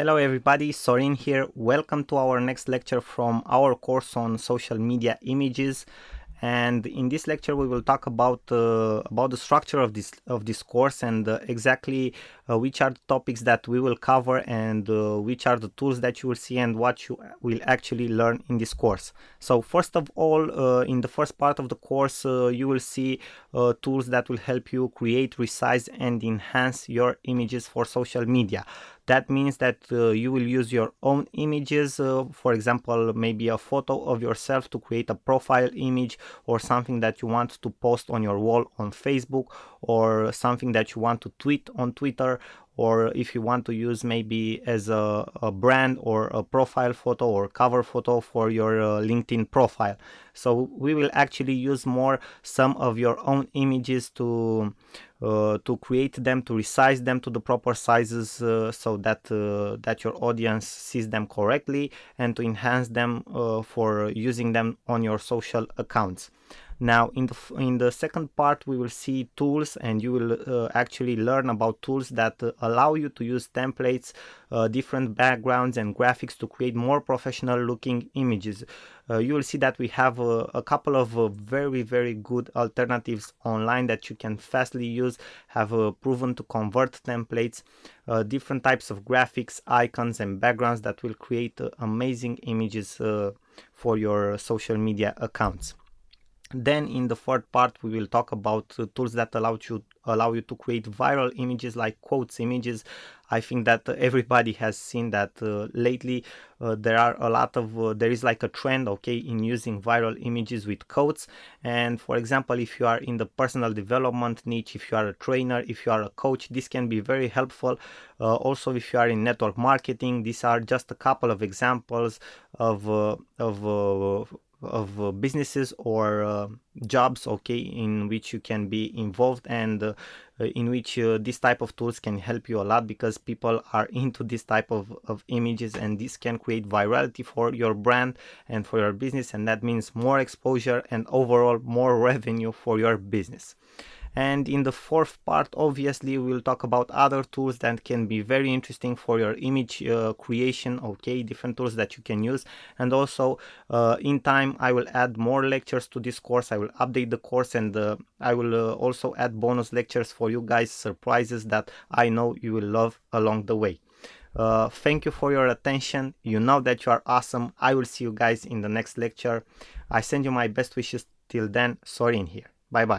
Hello everybody, Sorin here. Welcome to our next lecture from our course on social media images. And in this lecture we will talk about the structure of this course and exactly which are the topics that we will cover and which are the tools that you will see and what you will actually learn in this course. So first of all, in the first part of the course you will see tools that will help you create, resize and enhance your images for social media. That means that you will use your own images, for example, maybe a photo of yourself to create a profile image, or something that you want to post on your wall on Facebook, or something that you want to tweet on Twitter, or if you want to use maybe as a brand or a profile photo or cover photo for your LinkedIn profile. So we will actually use more some of your own images to create them, to resize them to the proper sizes so that that your audience sees them correctly, and to enhance them for using them on your social accounts. Now in the second part we will see tools, and you will actually learn about tools that allow you to use templates, different backgrounds and graphics to create more professional looking images. You will see that we have a couple of very good alternatives online that you can fastly use, have proven to convert templates, different types of graphics, icons and backgrounds that will create amazing images for your social media accounts. Then in the third part we will talk about tools that allow you to create viral images like quotes images. I think that everybody has seen that lately there are a lot of there is like a trend, okay, in using viral images with quotes. And for example, if you are in the personal development niche, if you are a trainer, if you are a coach, this can be very helpful. Also, if you are in network marketing, these are just a couple of examples of businesses or jobs, okay, in which you can be involved, and in which this type of tools can help you a lot, because people are into this type of images, and this can create virality for your brand and for your business, and that means more exposure and overall more revenue for your business. And in the fourth part, obviously, we'll talk about other tools that can be very interesting for your image creation, okay, different tools that you can use. And also in time I will add more lectures to this course. I will update the course, and I will also add bonus lectures for you guys, surprises that I know you will love along the way. Thank you for your attention. You know that you are awesome. I will see you guys in the next lecture. I send you my best wishes. Till then, Sorin here. Bye bye.